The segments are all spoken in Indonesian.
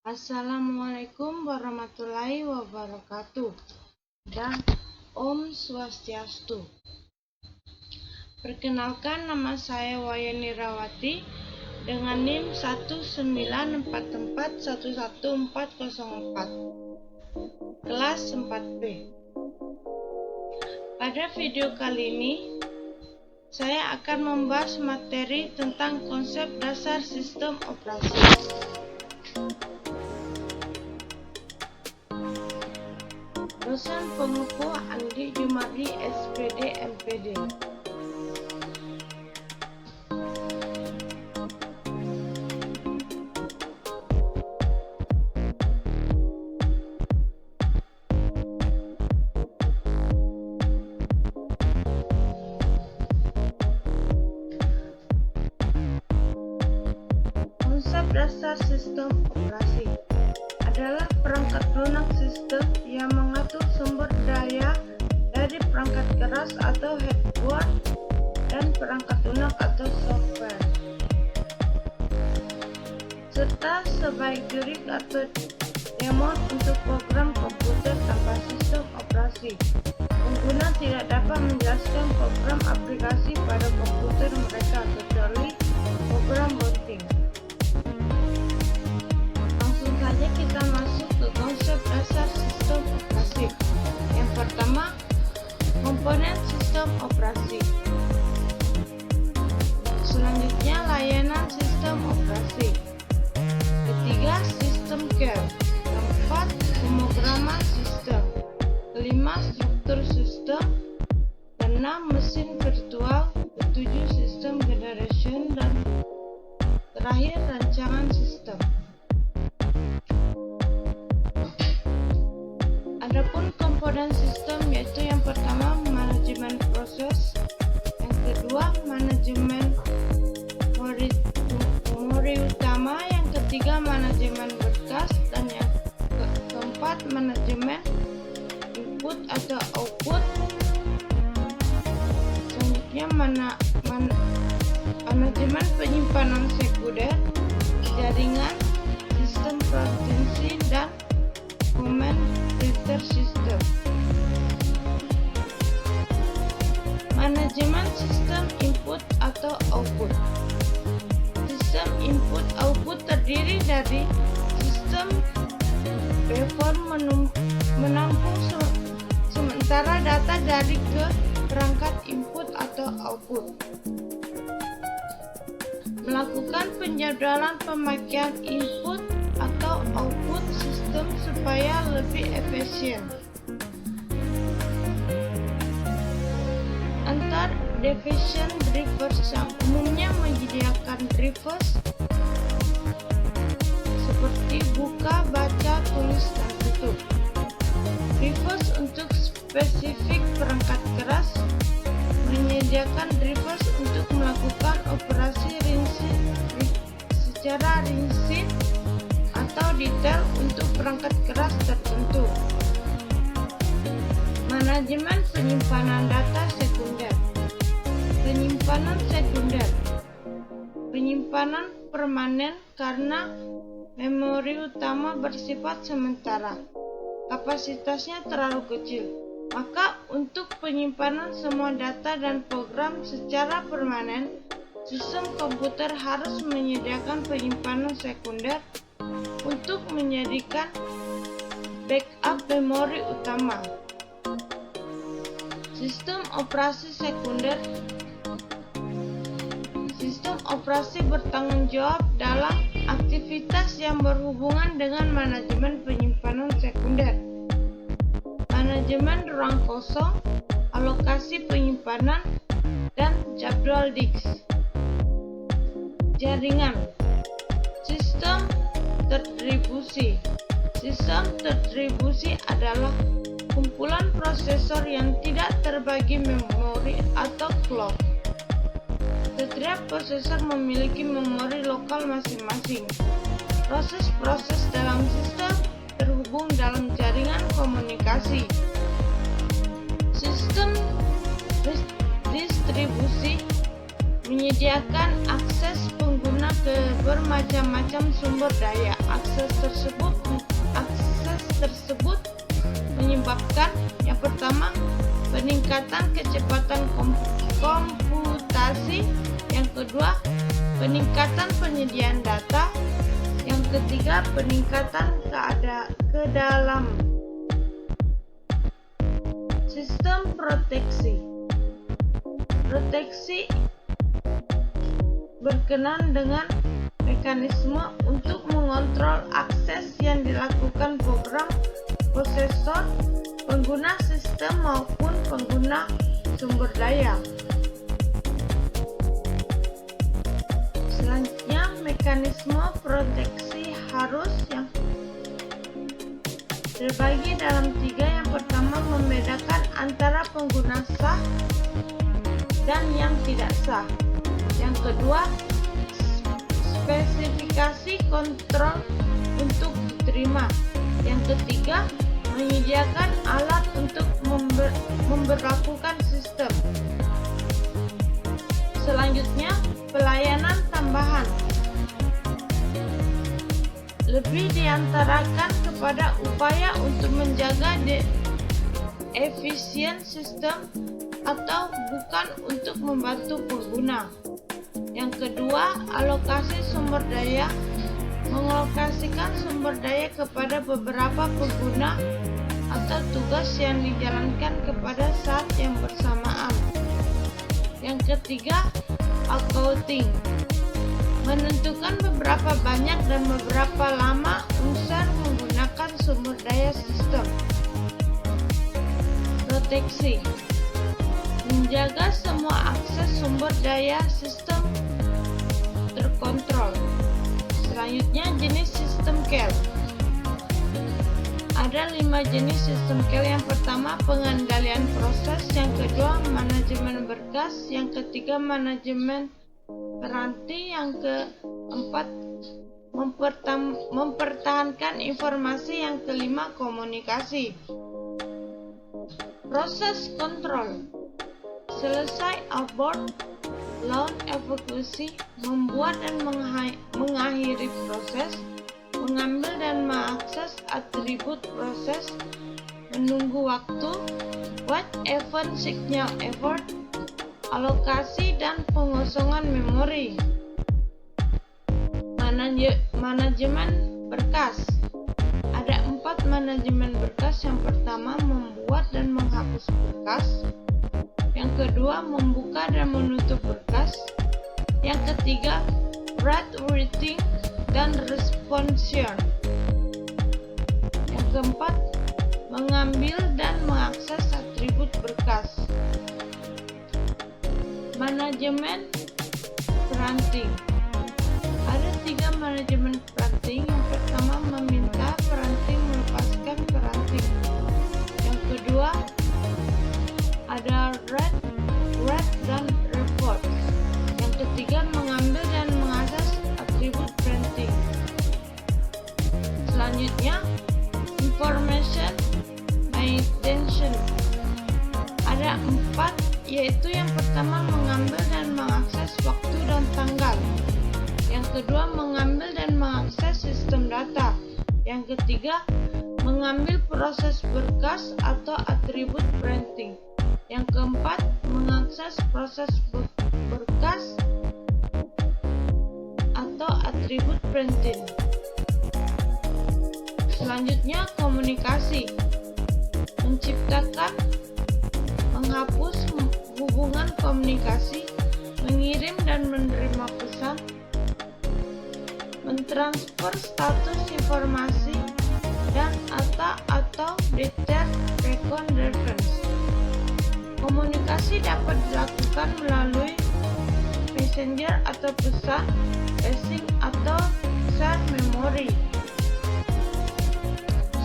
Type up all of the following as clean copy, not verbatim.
Assalamualaikum warahmatullahi wabarakatuh dan Om Swastiastu. Perkenalkan, nama saya Wayani Rawati dengan NIM 194411404 kelas 4B. Pada video kali ini saya akan membahas materi tentang konsep dasar sistem operasi. Dosen pengukuh Andi Jumardi, SPD, MPD. Konsep dasar sistem operasi adalah perangkat lunak sistem yang mengatur sumber daya dari perangkat keras atau hardware dan perangkat lunak atau software, serta sebaik jurik atau daemon untuk program komputer tanpa sistem operasi. Pengguna tidak dapat menjelaskan program aplikasi pada komputer mereka kecuali program booting. Langsung saja kita masuk ke konsep dasar sistem operasi. Yang pertama, komponen sistem operasi. Selanjutnya, layanan sistem operasi. Ketiga, sistem kernel. Keempat, pemrograman sistem. Kelima, struktur sistem. Keenam, mesin virtual. Ketujuh, sistem generation. Dan terakhir, rancangan sistem. Adapun komponen sistem yaitu yang pertama manajemen proses, yang kedua manajemen memori utama, yang ketiga manajemen berkas, dan yang keempat manajemen input atau output. Selanjutnya manajemen penyimpanan sekunder, jaringan, sistem proteksi, dan command center system. Manajemen sistem input atau output. Sistem input output terdiri dari sistem waveform menampung sementara data dari ke perangkat input atau output. Melakukan penjadwalan pemakaian input atau output sistem supaya lebih efisien. Antar division drivers yang umumnya menyediakan drivers seperti buka, baca, tulis, dan tutup. Drivers untuk spesifik perangkat keras menyediakan drivers untuk melakukan operasi secara rinci atau detail untuk perangkat keras tertentu. Manajemen penyimpanan data sekunder. Penyimpanan sekunder. Penyimpanan permanen karena memori utama bersifat sementara. Kapasitasnya terlalu kecil. Maka untuk penyimpanan semua data dan program secara permanen, sistem komputer harus menyediakan penyimpanan sekunder untuk menjadikan backup memori utama. Sistem operasi sekunder. Sistem operasi bertanggung jawab dalam aktivitas yang berhubungan dengan manajemen penyimpanan sekunder, manajemen ruang kosong, alokasi penyimpanan, dan jadwal disk. Jaringan. Sistem terdistribusi. Sistem terdistribusi adalah kumpulan prosesor yang tidak terbagi memori atau clock. Setiap prosesor memiliki memori lokal masing-masing. Proses-proses dalam sistem terhubung dalam jaringan komunikasi. Sistem distribusi menyediakan akses pengguna ke bermacam-macam sumber daya. Akses tersebut menyebabkan yang pertama, peningkatan kecepatan komputasi, yang kedua, peningkatan penyediaan data, yang ketiga, peningkatan kedalaman. Sistem proteksi berkenaan dengan mekanisme untuk mengontrol akses yang dilakukan program, prosesor, pengguna sistem maupun pengguna sumber daya. Selanjutnya, mekanisme proteksi harus yang terbagi dalam tiga. Yang pertama, membedakan antara pengguna sah dan yang tidak sah. Yang kedua, spesifikasi kontrol untuk diterima. Yang ketiga, menyediakan alat untuk memberlakukan sistem. Selanjutnya, pelayanan tambahan lebih diantarakan kepada upaya untuk menjaga efisien sistem atau bukan untuk membantu pengguna. Yang kedua, alokasi sumber daya, mengalokasikan sumber daya kepada beberapa pengguna atau tugas yang dijalankan kepada saat yang bersamaan. Yang ketiga, accounting, menentukan beberapa banyak dan beberapa lama unsur menggunakan sumber daya sistem. Proteksi, menjaga semua akses sumber daya sistem terkontrol. Selanjutnya, jenis sistem care. Ada 5 jenis sistem care. Yang pertama, pengendalian proses. Yang kedua, manajemen berkas. Yang ketiga, manajemen peranti. Yang keempat, mempertahankan informasi. Yang kelima, komunikasi. Proses kontrol. Selesai abort, launch evakuasi, membuat dan mengakhiri proses, mengambil dan mengakses atribut proses, menunggu waktu, wait event signal effort, alokasi dan pengosongan memori. Manajemen berkas. Ada 4 manajemen berkas. Yang pertama, membuat dan menghapus berkas. Yang kedua, membuka dan menutup berkas. Yang ketiga, read, writing, dan responsion. Yang keempat, mengambil dan mengakses atribut berkas. Manajemen peranting. Ada 3 manajemen peranting. Yang pertama, meminta peranting melepaskan peranting. Yang kedua, ada read dan report. Yang ketiga, mengambil dan mengakses atribut printing. Selanjutnya, information maintenance. Ada 4, yaitu yang pertama, mengambil dan mengakses waktu dan tanggal. Yang kedua, mengambil dan mengakses sistem data. Yang ketiga, mengambil proses berkas atau atribut printing. Yang keempat, mengakses proses berkas atau atribut printing. Selanjutnya, komunikasi. Menciptakan, menghapus hubungan komunikasi, mengirim dan menerima pesan, mentransfer status informasi, dan atau detail recon reference. Komunikasi dapat dilakukan melalui messenger atau pesan, phishing atau share memori.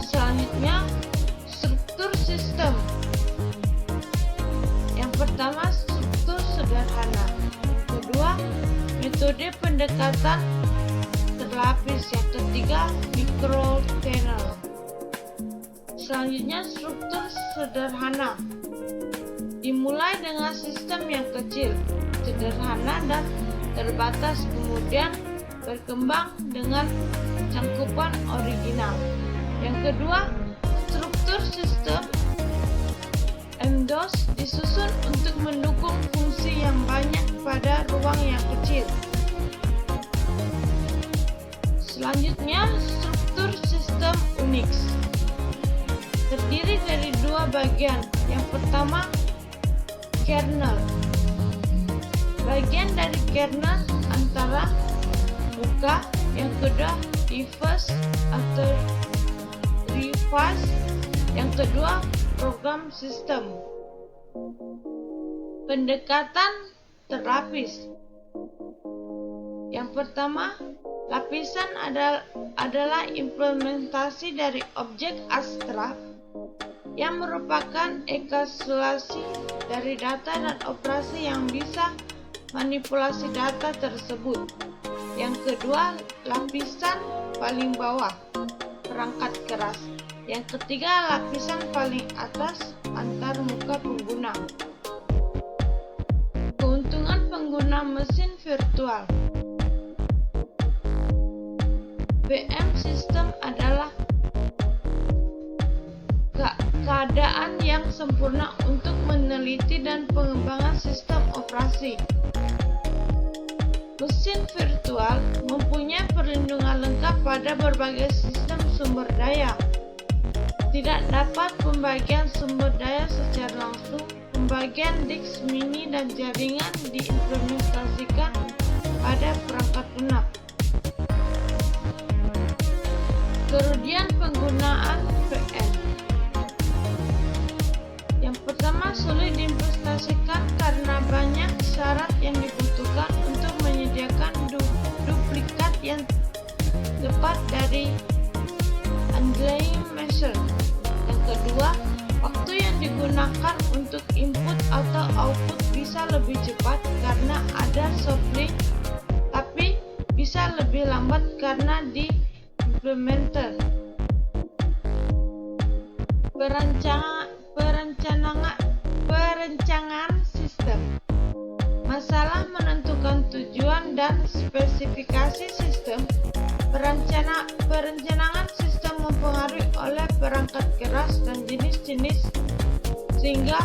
Selanjutnya, struktur sistem. Yang pertama, struktur sederhana. Yang kedua, metode pendekatan terlapis. Yang ketiga, micro-kernel. Selanjutnya, struktur sederhana. Dimulai dengan sistem yang kecil, sederhana, dan terbatas. Kemudian berkembang dengan cangkupan original. Yang kedua, struktur sistem MS-DOS disusun untuk mendukung fungsi yang banyak pada ruang yang kecil. Selanjutnya, struktur sistem Unix terdiri dari dua bagian. Yang pertama, kernel. Bagian dari kernel antara buka, yang kedua device atau device, yang kedua program sistem. Pendekatan terlapis. Yang pertama, lapisan adalah implementasi dari objek abstrak yang merupakan enkapsulasi dari data dan operasi yang bisa manipulasi data tersebut. Yang kedua, lapisan paling bawah, perangkat keras. Yang ketiga, lapisan paling atas, antar muka pengguna. Keuntungan pengguna mesin virtual. VM sistem adalah keadaan yang sempurna untuk meneliti dan pengembangan sistem operasi. Mesin virtual mempunyai perlindungan lengkap pada berbagai sistem sumber daya. Tidak dapat pembagian sumber daya secara langsung. Pembagian disk mini dan jaringan diimplementasikan pada perangkat lunak. Kerugian penggunaan VM. Yang pertama, sulit diinvestasikan karena banyak syarat yang dibutuhkan untuk menyediakan duplikat yang tepat dari underlying machine. Yang kedua, waktu yang digunakan untuk input atau output bisa lebih cepat karena ada soft-link, tapi bisa lebih lambat karena diimplementer. Perencanaan sistem. Masalah menentukan tujuan dan spesifikasi sistem. Perencanaan sistem mempengaruhi oleh perangkat keras dan jenis-jenis, sehingga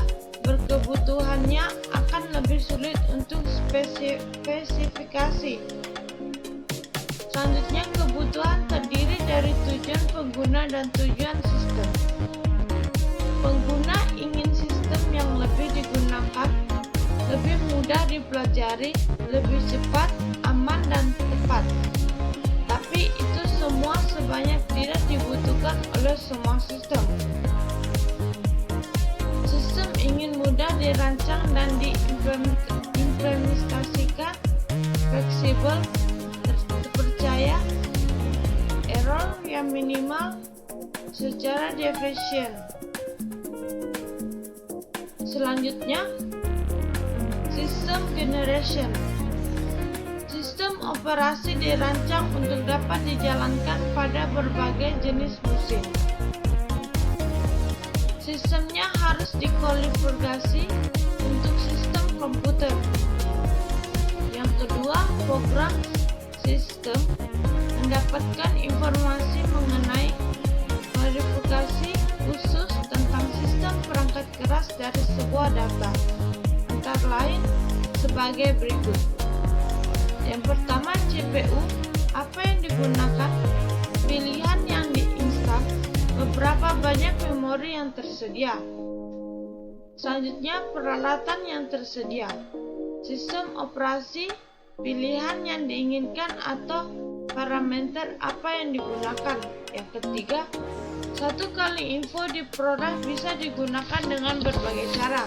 berkebutuhannya akan lebih sulit untuk spesifikasi. Selanjutnya, kebutuhan terdiri dari tujuan pengguna dan tujuan sistem. Pengguna ingin sistem yang lebih digunakan, lebih mudah dipelajari, lebih cepat, aman, dan tepat. Tapi itu semua sebanyak tidak dibutuhkan oleh semua sistem. Sistem ingin mudah dirancang dan diimplementasikan, fleksibel, terpercaya, error yang minimal, secara efisien. Selanjutnya, sistem generation. Sistem operasi dirancang untuk dapat dijalankan pada berbagai jenis mesin. Sistemnya harus dikonfigurasi untuk sistem komputer. Yang kedua, program sistem mendapatkan informasi mengenai modifikasi khusus tentang sistem perangkat keras dari sebuah data, antara lain sebagai berikut. Yang pertama, CPU, apa yang digunakan, pilihan yang diinstal, beberapa banyak memori yang tersedia. Selanjutnya, peralatan yang tersedia, sistem operasi, pilihan yang diinginkan atau parameter apa yang digunakan. Yang ketiga, satu kali info di produk bisa digunakan dengan berbagai cara.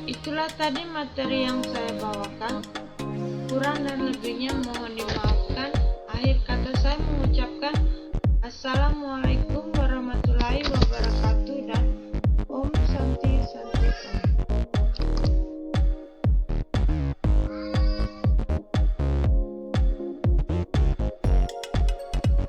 Itulah tadi materi yang saya bawakan. Kurang dan lebihnya mohon dimaafkan.